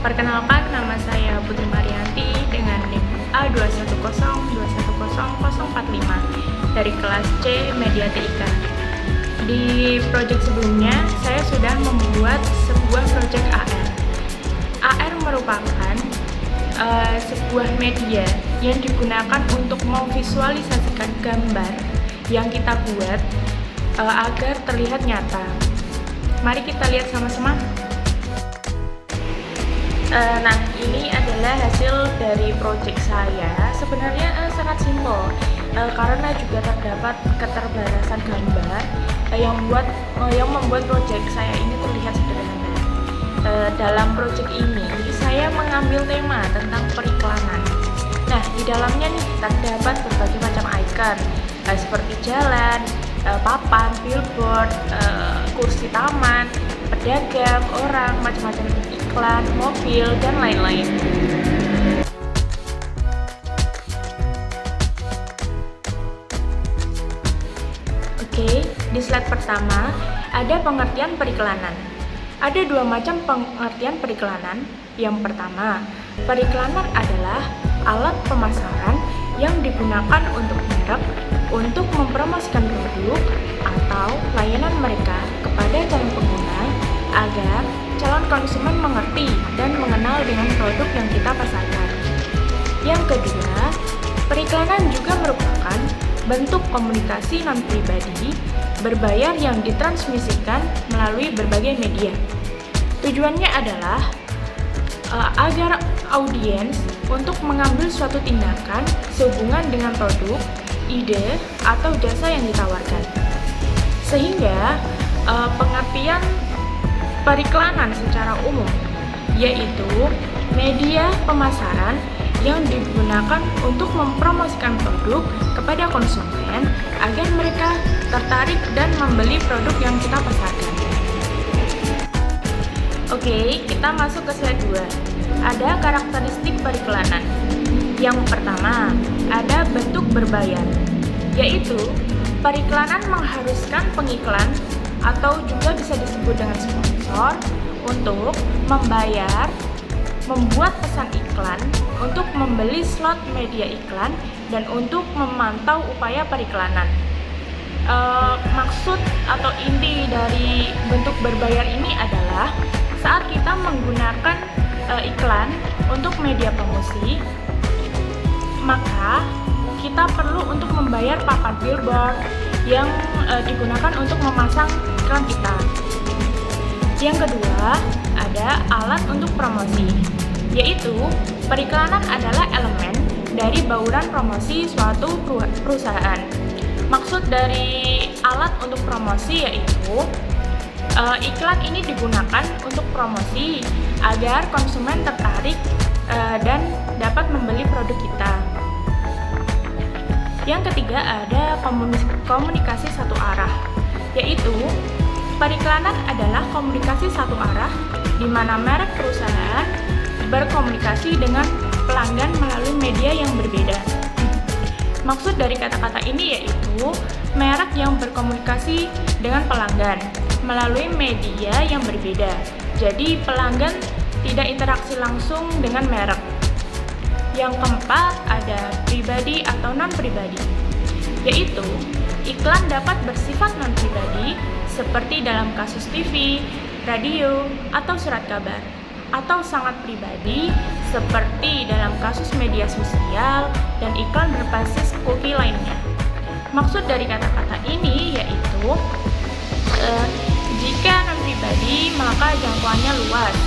Perkenalkan, nama saya Putri Marianti dengan NIM A210210045 dari kelas C Media TIK. Di proyek sebelumnya, saya sudah membuat sebuah proyek AR. AR merupakan sebuah media yang digunakan untuk memvisualisasikan gambar yang kita buat agar terlihat nyata. Mari kita lihat sama-sama. Nah, ini adalah hasil dari proyek saya. Sebenarnya sangat simpel karena juga terdapat keterbatasan gambar yang membuat proyek saya ini terlihat sederhana. Dalam proyek ini saya mengambil tema tentang periklanan. Nah, di dalamnya nih terdapat berbagai macam icon seperti jalan, papan, billboard, kursi taman, pedagang, orang, macam-macam iklan, mobil, dan lain-lain. Oke, di slide pertama ada pengertian periklanan. Ada dua macam pengertian periklanan. Yang pertama, periklanan adalah alat pemasaran yang digunakan untuk merek untuk mempromosikan produk atau layanan mereka kepada calon pengguna agar calon konsumen mengerti dan mengenal dengan produk yang kita pasarkan. Yang kedua, periklanan juga merupakan bentuk komunikasi non-pribadi berbayar yang ditransmisikan melalui berbagai media. Tujuannya adalah agar audiens untuk mengambil suatu tindakan sehubungan dengan produk, ide, atau jasa yang ditawarkan. Sehingga pengertian periklanan secara umum yaitu media pemasaran yang digunakan untuk mempromosikan produk kepada konsumen agar mereka tertarik dan membeli produk yang kita pasarkan. Oke, kita masuk ke slide 2. Ada karakteristik periklanan. Yang pertama, ada bentuk berbayar, yaitu periklanan mengharuskan pengiklan atau juga bisa disebut dengan sponsor untuk membuat pesan iklan, untuk membeli slot media iklan, dan untuk memantau upaya periklanan. Maksud atau inti dari bentuk berbayar ini adalah saat kita menggunakan iklan untuk media promosi, maka kita perlu untuk membayar papan billboard yang digunakan untuk memasang iklan kita. Yang kedua, ada alat untuk promosi, yaitu periklanan adalah elemen dari bauran promosi suatu perusahaan. Maksud dari alat untuk promosi yaitu iklan ini digunakan untuk promosi agar konsumen tertarik dan dapat membeli produk kita. Yang ketiga, ada komunikasi satu arah, yaitu periklanan adalah komunikasi satu arah di mana merek perusahaan berkomunikasi dengan pelanggan melalui media yang berbeda. Maksud dari kata-kata ini yaitu merek yang berkomunikasi dengan pelanggan melalui media yang berbeda. Jadi pelanggan tidak interaksi langsung dengan merek. Yang keempat, ada pribadi atau non-pribadi, yaitu iklan dapat bersifat non-pribadi seperti dalam kasus TV, radio, atau surat kabar, atau sangat pribadi seperti dalam kasus media sosial dan iklan berbasis cookie lainnya. Maksud dari kata-kata ini yaitu jika non-pribadi maka jangkauannya luas,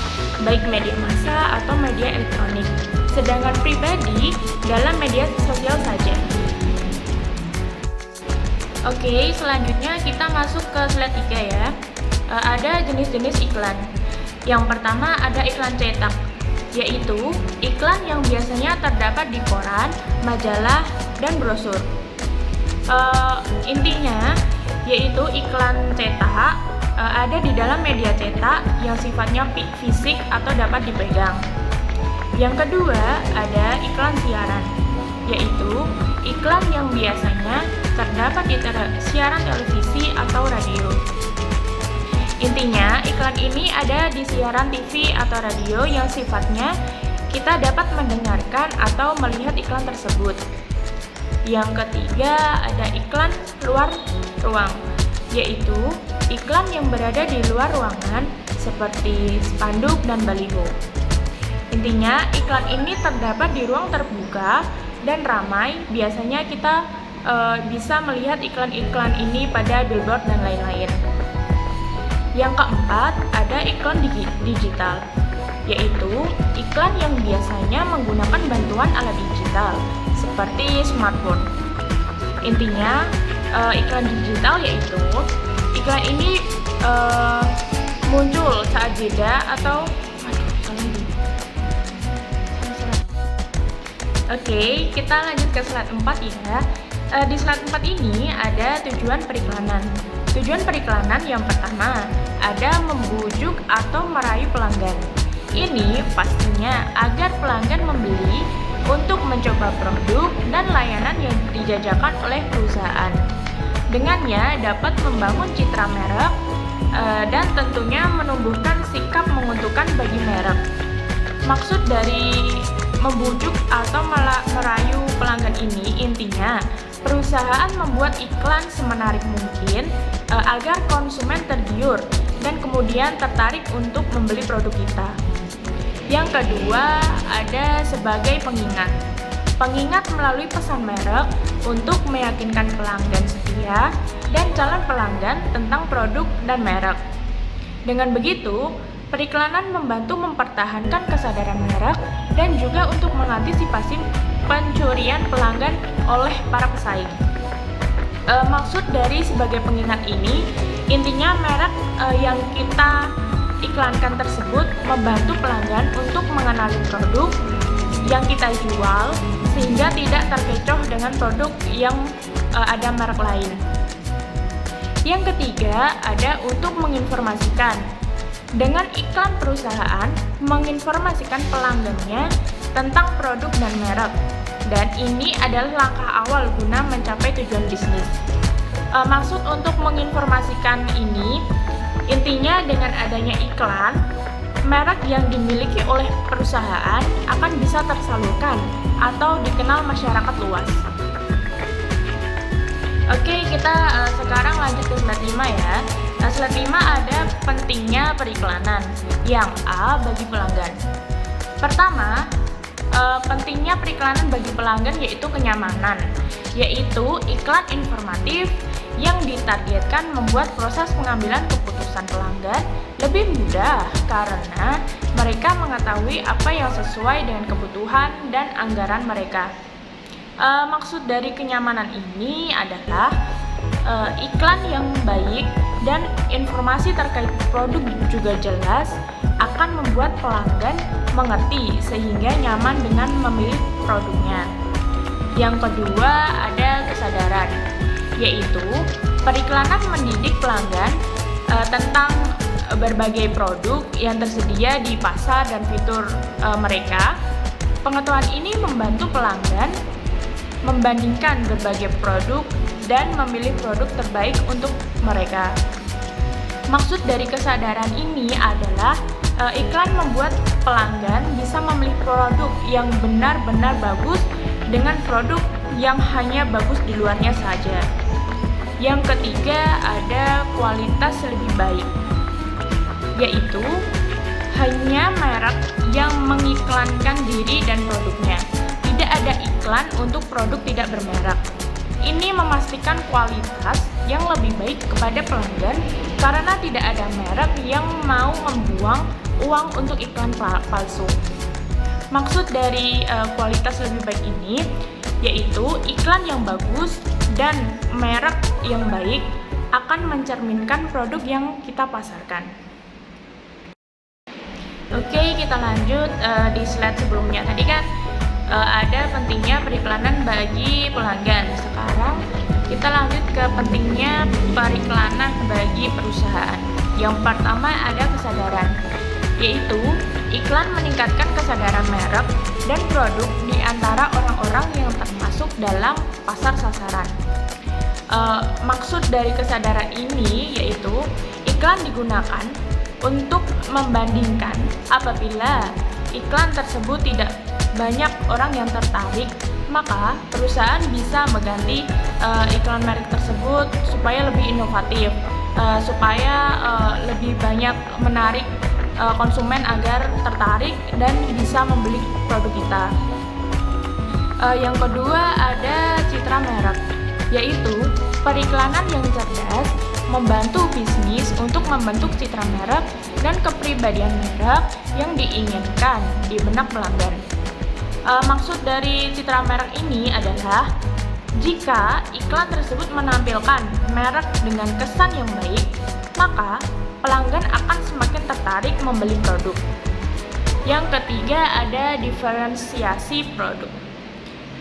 baik media massa atau media elektronik, sedangkan pribadi dalam media sosial saja. Oke, selanjutnya kita masuk ke slide 3 ya. Ada jenis-jenis iklan. Yang pertama ada iklan cetak, yaitu iklan yang biasanya terdapat di koran, majalah, dan brosur. Intinya yaitu iklan cetak ada di dalam media cetak yang sifatnya fisik atau dapat dipegang. Yang kedua ada iklan siaran, yaitu iklan yang biasanya terdapat di siaran televisi atau radio. Intinya, iklan ini ada di siaran TV atau radio yang sifatnya kita dapat mendengarkan atau melihat iklan tersebut. Yang ketiga, ada iklan luar ruang, yaitu iklan yang berada di luar ruangan seperti spanduk dan baliho. Intinya, iklan ini terdapat di ruang terbuka dan ramai. Biasanya kita bisa melihat iklan-iklan ini pada billboard dan lain-lain. Yang keempat, ada iklan digital, yaitu iklan yang biasanya menggunakan bantuan alat digital seperti smartphone. Intinya, iklan digital yaitu iklan ini muncul saat jeda atau Oke, kita lanjut ke slide 4 ya. Di slide 4 ini ada tujuan periklanan. Tujuan periklanan yang pertama ada membujuk atau merayu pelanggan. Ini pastinya agar pelanggan membeli untuk mencoba produk dan layanan yang dijajakan oleh perusahaan. Dengannya dapat membangun citra merek dan tentunya menumbuhkan sikap menguntungkan bagi merek. Maksud dari membujuk atau merayu pelanggan ini intinya perusahaan membuat iklan semenarik mungkin agar konsumen tergiur dan kemudian tertarik untuk membeli produk kita. Yang kedua, ada sebagai pengingat. Pengingat melalui pesan merek untuk meyakinkan pelanggan setia dan calon pelanggan tentang produk dan merek. Dengan begitu, periklanan membantu mempertahankan kesadaran merek dan juga untuk mengantisipasi pencurian pelanggan oleh para pesaing. Maksud dari sebagai pengingat ini, intinya merek yang kita iklankan tersebut membantu pelanggan untuk mengenali produk yang kita jual sehingga tidak terkecoh dengan produk yang ada merek lain. Yang ketiga, ada untuk menginformasikan. Dengan iklan perusahaan menginformasikan pelanggannya tentang produk dan merek, dan ini adalah langkah awal guna mencapai tujuan bisnis. Maksud untuk menginformasikan ini, intinya dengan adanya iklan, merek yang dimiliki oleh perusahaan akan bisa tersalurkan atau dikenal masyarakat luas. Oke, kita sekarang lanjut ke slide 5 ya. Slide 5 ada pentingnya periklanan. Yang A, bagi pelanggan. Pertama, pentingnya periklanan bagi pelanggan yaitu kenyamanan, yaitu iklan informatif yang ditargetkan membuat proses pengambilan keputusan pelanggan lebih mudah karena mereka mengetahui apa yang sesuai dengan kebutuhan dan anggaran mereka. Maksud dari kenyamanan ini adalah iklan yang baik dan informasi terkait produk juga jelas akan membuat pelanggan mengerti sehingga nyaman dengan memilih produknya. Yang kedua, ada kesadaran, yaitu periklanan mendidik pelanggan tentang berbagai produk yang tersedia di pasar dan fitur mereka. Pengetahuan ini membantu pelanggan membandingkan berbagai produk dan memilih produk terbaik untuk mereka. Maksud dari kesadaran ini adalah iklan membuat pelanggan bisa memilih produk yang benar-benar bagus dengan produk yang hanya bagus di luarnya saja. Yang ketiga, ada kualitas lebih baik, yaitu hanya merek yang mengiklankan diri dan produknya. Tidak ada iklan untuk produk tidak bermerek. Ini memastikan kualitas yang lebih baik kepada pelanggan karena tidak ada merek yang mau membuang uang untuk iklan palsu. Maksud dari kualitas lebih baik ini yaitu iklan yang bagus dan merek yang baik akan mencerminkan produk yang kita pasarkan. Oke, kita lanjut di slide sebelumnya. Tadi kan ada pentingnya periklanan bagi pelanggan. Sekarang kita lanjut ke pentingnya periklanan bagi perusahaan. Yang pertama ada kesadaran, yaitu iklan meningkatkan kesadaran merek dan produk di antara orang-orang yang termasuk dalam pasar sasaran. Maksud dari kesadaran ini yaitu Iklan digunakan untuk membandingkan. Apabila iklan tersebut tidak banyak orang yang tertarik, maka perusahaan bisa mengganti iklan merek tersebut supaya lebih inovatif, supaya lebih banyak menarik konsumen agar tertarik dan bisa membeli produk kita. Yang kedua ada citra merek, yaitu periklanan yang cerdas membantu bisnis untuk membentuk citra merek dan kepribadian merek yang diinginkan di benak pelanggan. Maksud dari citra merek ini adalah jika iklan tersebut menampilkan merek dengan kesan yang baik, maka pelanggan akan semakin tertarik membeli produk. Yang ketiga ada diferensiasi produk,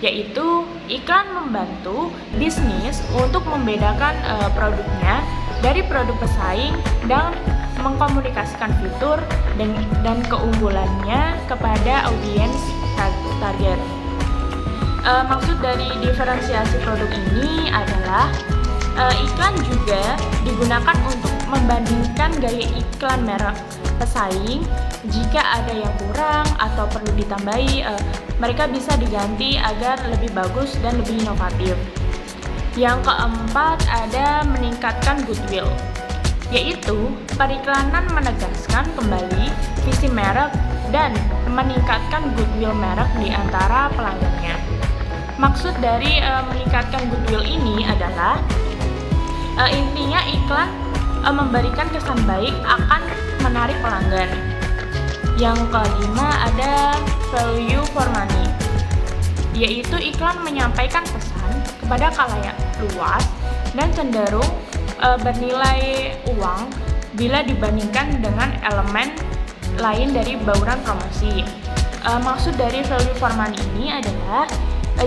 yaitu iklan membantu bisnis untuk membedakan produknya dari produk pesaing dan mengkomunikasikan fitur dan keunggulannya kepada audiens target. Maksud dari diferensiasi produk ini adalah iklan juga digunakan untuk membandingkan gaya iklan merek pesaing. Jika ada yang kurang atau perlu ditambahi, mereka bisa diganti agar lebih bagus dan lebih inovatif. Yang keempat ada meningkatkan goodwill, yaitu periklanan menegaskan kembali visi merek dan meningkatkan goodwill merek di antara pelanggannya. Maksud dari meningkatkan goodwill ini adalah intinya iklan memberikan kesan baik akan menarik pelanggan. Yang kelima ada value for money, yaitu iklan menyampaikan pesan kepada khalayak luas dan cenderung bernilai uang bila dibandingkan dengan elemen lain dari bauran promosi. Maksud dari value for money ini adalah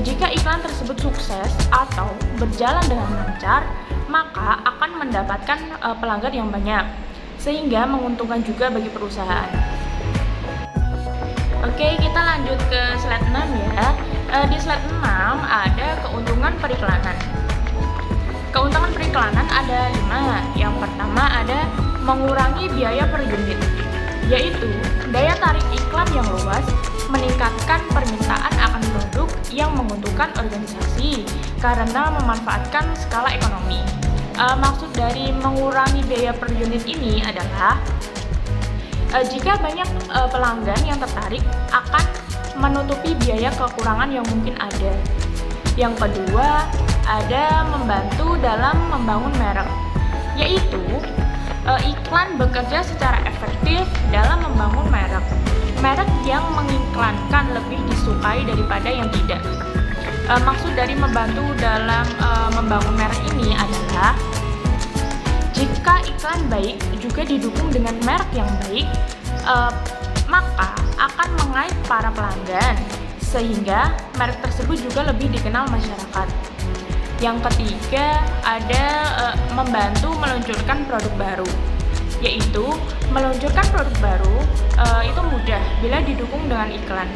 jika iklan tersebut sukses atau berjalan dengan lancar, maka akan mendapatkan pelanggan yang banyak, sehingga menguntungkan juga bagi perusahaan. Oke, kita lanjut ke slide 6 ya. Di slide 6 ada keuntungan periklanan. Keuntungan periklanan ada 5. Yang pertama ada mengurangi biaya per unit, yaitu daya tarik iklan yang luas meningkatkan permintaan akan produk yang menguntungkan organisasi karena memanfaatkan skala ekonomi. Maksud dari mengurangi biaya per unit ini adalah jika banyak pelanggan yang tertarik akan menutupi biaya kekurangan yang mungkin ada. Yang kedua ada membantu dalam membangun merek, yaitu iklan bekerja secara efektif dalam membangun merek yang mengiklankan lebih disukai daripada yang tidak. Maksud dari membantu dalam membangun merek ini adalah jika iklan baik juga didukung dengan merek yang baik, maka akan mengait para pelanggan sehingga merek tersebut juga lebih dikenal masyarakat. Yang ketiga ada membantu meluncurkan produk baru, yaitu meluncurkan produk baru itu mudah bila didukung dengan iklan.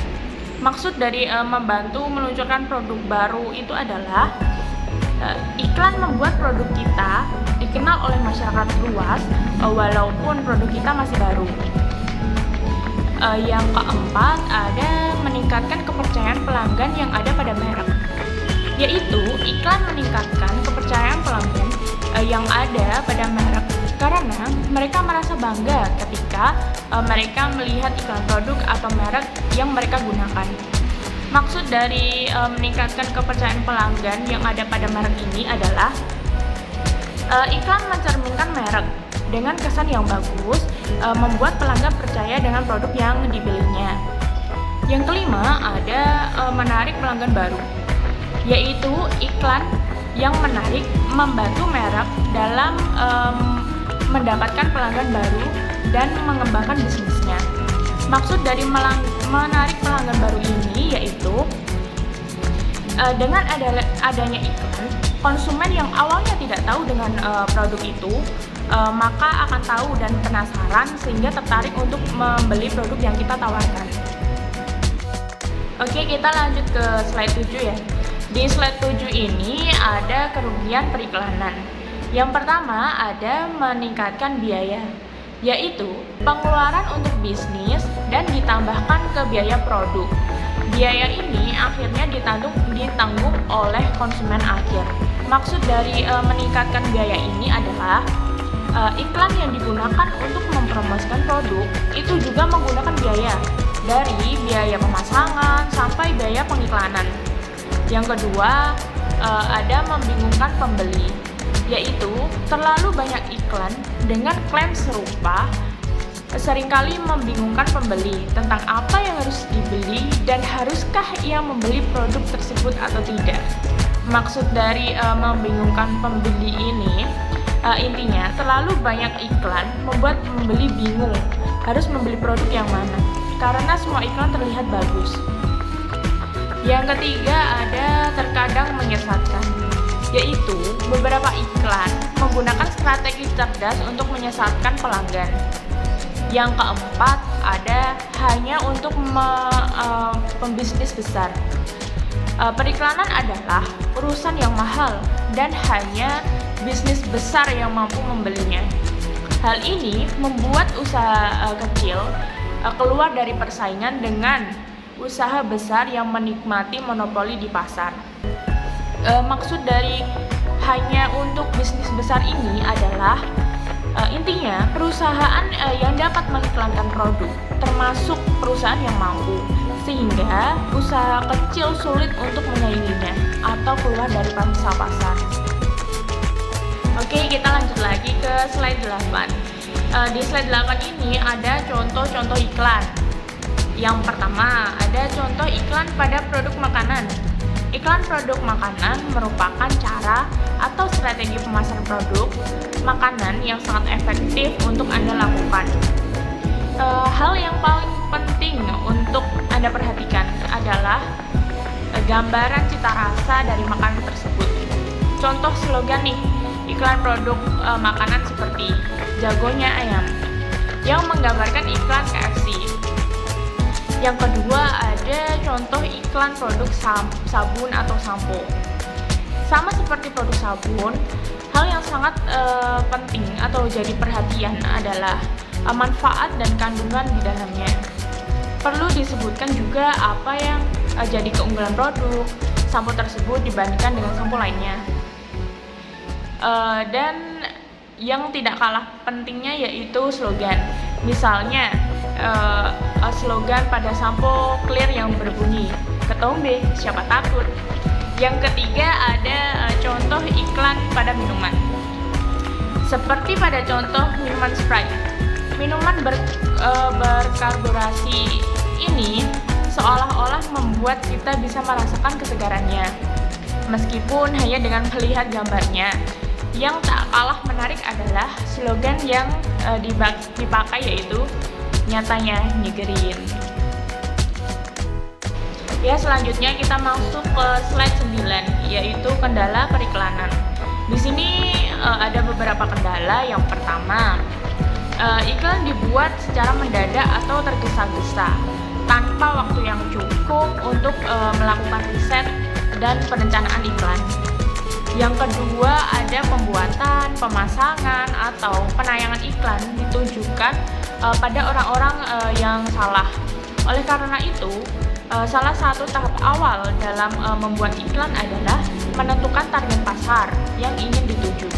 Maksud dari membantu meluncurkan produk baru itu adalah iklan membuat produk kita dikenal oleh masyarakat luas walaupun produk kita masih baru. Yang keempat ada meningkatkan kepercayaan pelanggan yang ada pada merek, yaitu iklan meningkatkan kepercayaan pelanggan yang ada pada merek karena mereka merasa bangga ketika mereka melihat iklan produk atau merek yang mereka gunakan. Maksud dari meningkatkan kepercayaan pelanggan yang ada pada merek ini adalah iklan mencerminkan merek dengan kesan yang bagus, membuat pelanggan percaya dengan produk yang dipilihnya. Yang kelima ada menarik pelanggan baru, yaitu iklan yang menarik membantu merek dalam mendapatkan pelanggan baru dan mengembangkan bisnisnya. Maksud dari menarik pelanggan baru ini yaitu dengan adanya iklan, konsumen yang awalnya tidak tahu dengan produk itu maka akan tahu dan penasaran sehingga tertarik untuk membeli produk yang kita tawarkan. Oke, kita lanjut ke slide 7 ya. Di slide 7 ini ada kerugian periklanan, Yang pertama ada meningkatkan biaya, yaitu pengeluaran untuk bisnis dan ditambahkan ke biaya produk. Biaya ini akhirnya ditanggung oleh konsumen akhir. Maksud dari meningkatkan biaya ini adalah iklan yang digunakan untuk mempromosikan produk itu juga menggunakan biaya, dari biaya pemasangan sampai biaya pengiklanan. Yang kedua, ada membingungkan pembeli, yaitu terlalu banyak iklan dengan klaim serupa seringkali membingungkan pembeli tentang apa yang harus dibeli dan haruskah ia membeli produk tersebut atau tidak. Maksud dari membingungkan pembeli ini, intinya terlalu banyak iklan membuat pembeli bingung harus membeli produk yang mana, karena semua iklan terlihat bagus. Yang ketiga ada terkadang menyesatkan, yaitu beberapa iklan menggunakan strategi cerdas untuk menyesatkan pelanggan. Yang keempat ada hanya untuk pembisnis besar. Periklanan adalah urusan yang mahal dan hanya bisnis besar yang mampu membelinya. Hal ini membuat usaha kecil keluar dari persaingan dengan usaha besar yang menikmati monopoli di pasar. Maksud dari hanya untuk bisnis besar ini adalah intinya perusahaan yang dapat mengiklankan produk, termasuk perusahaan yang mampu, sehingga usaha kecil sulit untuk menyainginya atau keluar dari pangsa pasar. Oke, kita lanjut lagi ke slide 8. Di slide 8 ini ada contoh-contoh iklan. Yang pertama, ada contoh iklan pada produk makanan. Iklan produk makanan merupakan cara atau strategi pemasaran produk makanan yang sangat efektif untuk Anda lakukan. Hal yang paling penting untuk Anda perhatikan adalah gambaran cita rasa dari makanan tersebut. Contoh slogan nih, iklan produk makanan seperti jagonya ayam yang menggambarkan iklan KFC. Yang kedua ada contoh iklan produk sabun atau sampo. Sama seperti produk sabun, hal yang sangat penting atau jadi perhatian adalah manfaat dan kandungan di dalamnya. Perlu disebutkan juga apa yang jadi keunggulan produk sampo tersebut dibandingkan dengan sampo lainnya. Dan yang tidak kalah pentingnya yaitu slogan. Misalnya slogan pada sampo clear yang berbunyi ketombe siapa takut. Yang ketiga ada contoh iklan pada minuman. Seperti pada contoh minuman Sprite. Minuman berkarborasi ini seolah-olah membuat kita bisa merasakan kesegarannya, meskipun hanya dengan melihat gambarnya. Yang tak kalah menarik adalah slogan yang dipakai, yaitu nyatanya nyegerin. Ya, selanjutnya kita masuk ke slide 9, yaitu kendala periklanan. Di sini ada beberapa kendala. Yang pertama, iklan dibuat secara mendadak atau tergesa-gesa tanpa waktu yang cukup untuk melakukan riset dan perencanaan iklan. Yang kedua ada pembuatan, pemasangan, atau penayangan iklan ditujukan pada orang-orang yang salah. Oleh karena itu, salah satu tahap awal dalam membuat iklan adalah menentukan target pasar yang ingin dituju.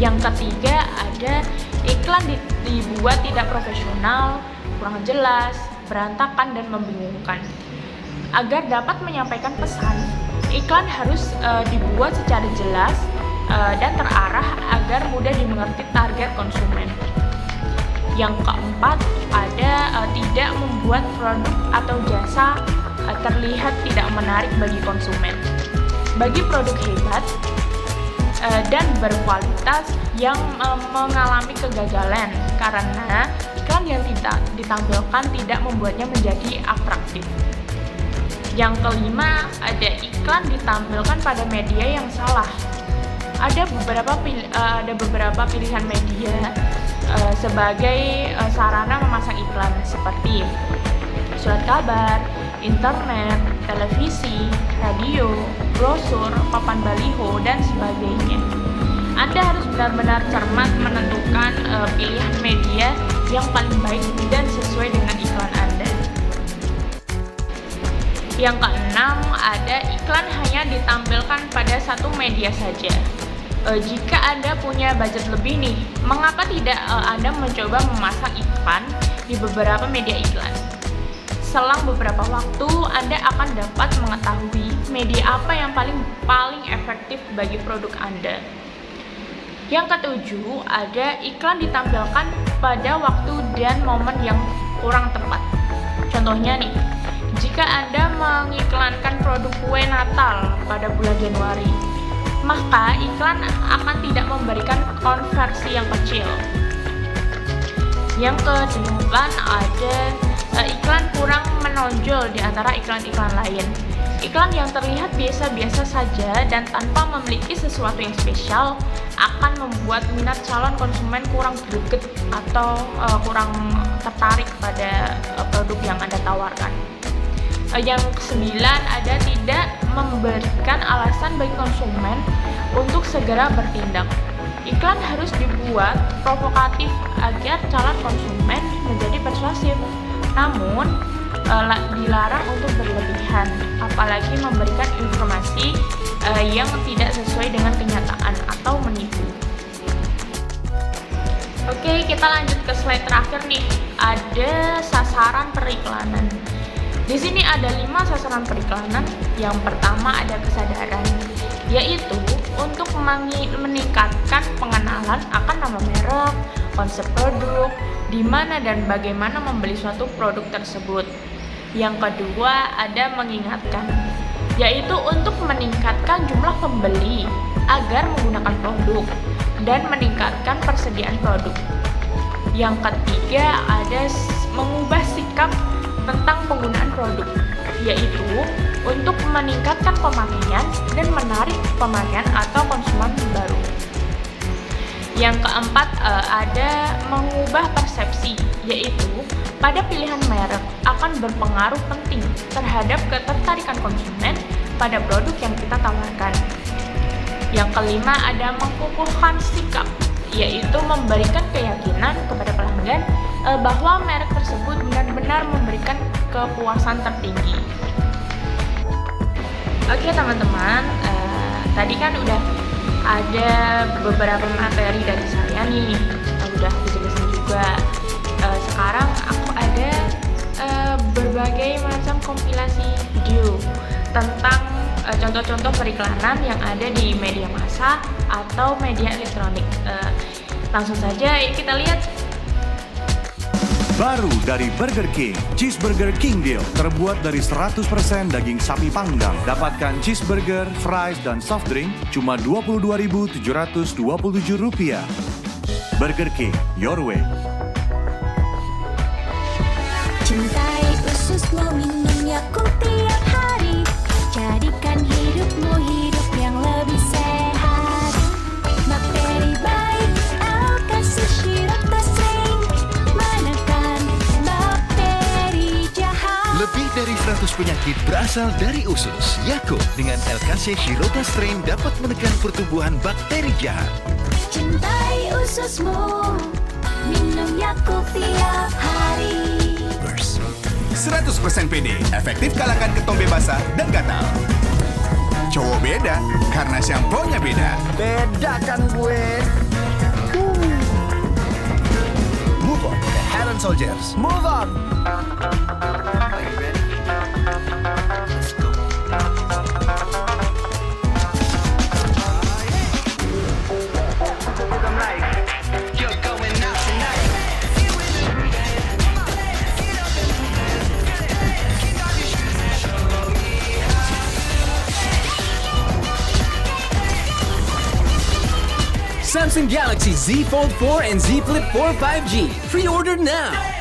Yang ketiga ada iklan dibuat tidak profesional, kurang jelas, berantakan, dan membingungkan. Agar dapat menyampaikan pesan, iklan harus dibuat secara jelas dan terarah agar mudah dimengerti target konsumen. Yang keempat ada tidak membuat produk atau jasa terlihat tidak menarik bagi konsumen. Bagi produk hebat dan berkualitas yang mengalami kegagalan karena iklan yang tidak ditampilkan tidak membuatnya menjadi atraktif. Yang kelima, ada iklan ditampilkan pada media yang salah. Ada beberapa pilihan media sebagai sarana memasang iklan, seperti surat kabar, internet, televisi, radio, brosur, papan baliho, dan sebagainya. Anda harus benar-benar cermat menentukan pilihan media yang paling baik dan sesuai dengan iklan Anda. Yang keenam, ada iklan hanya ditampilkan pada satu media saja. Jika Anda punya budget lebih nih, mengapa tidak Anda mencoba memasang iklan di beberapa media iklan? Selang beberapa waktu, Anda akan dapat mengetahui media apa yang paling efektif bagi produk Anda. Yang ketujuh, ada iklan ditampilkan pada waktu dan momen yang kurang tepat. Contohnya nih, jika Anda mengiklankan produk kue Natal pada bulan Januari, maka iklan akan tidak memberikan konversi yang kecil. Yang kedelapan, ada iklan kurang menonjol di antara iklan-iklan lain. Iklan yang terlihat biasa-biasa saja dan tanpa memiliki sesuatu yang spesial akan membuat minat calon konsumen kurang greget atau kurang tertarik pada produk yang Anda tawarkan. Yang kesembilan, ada tidak memberikan alasan bagi konsumen untuk segera bertindak. Iklan harus dibuat provokatif agar calon konsumen menjadi persuasif. Namun, dilarang untuk berlebihan, apalagi memberikan informasi yang tidak sesuai dengan kenyataan atau menipu. Oke, kita lanjut ke slide terakhir nih. Ada sasaran periklanan. Di sini ada 5 sasaran periklanan. Yang pertama ada kesadaran, yaitu untuk meningkatkan pengenalan akan nama merek, konsep produk, di mana dan bagaimana membeli suatu produk tersebut. Yang kedua ada mengingatkan, yaitu untuk meningkatkan jumlah pembeli agar menggunakan produk dan meningkatkan persediaan produk. Yang ketiga ada mengubah sikap tentang penggunaan produk, yaitu untuk meningkatkan pemakaian dan menarik pemakaian atau konsumen baru. Yang keempat ada mengubah persepsi, yaitu pada pilihan merek akan berpengaruh penting terhadap ketertarikan konsumen pada produk yang kita tawarkan. Yang kelima ada mengukuhkan sikap, yaitu memberikan keyakinan kepada pelanggan bahwa merek tersebut benar-benar memberikan kepuasan tertinggi. Oke teman-teman, tadi kan udah ada beberapa materi dari saya nih, udah dijelasin juga. Sekarang aku ada berbagai macam kompilasi video tentang contoh-contoh periklanan yang ada di media massa atau media elektronik. Langsung saja kita lihat. Baru dari Burger King, Cheeseburger King Deal terbuat dari 100% daging sapi panggang. Dapatkan cheeseburger, fries, dan soft drink cuma Rp22.727. Burger King, your way. Cintai ususmu, minum Yakult tiap hari. Jadikan hidupmu hidup yang lebih sehat. Bakteri baik, kasih Shiroktasring, menekan bakteri jahat. Lebih dari 100 penyakit berasal dari usus. Yakult dengan LKC Shiroktasring dapat menekan pertumbuhan bakteri jahat. Cintai ususmu, minum Yakult tiap hari. 100% PD, efektif kalahkan ketombe basah dan gatal. Cowok beda, karena shampoo-nya beda. Beda kan gue. Move on ke Head & Shoulders. Move on. Samsung Galaxy Z Fold 4 and Z Flip 4 5G. Pre-order now!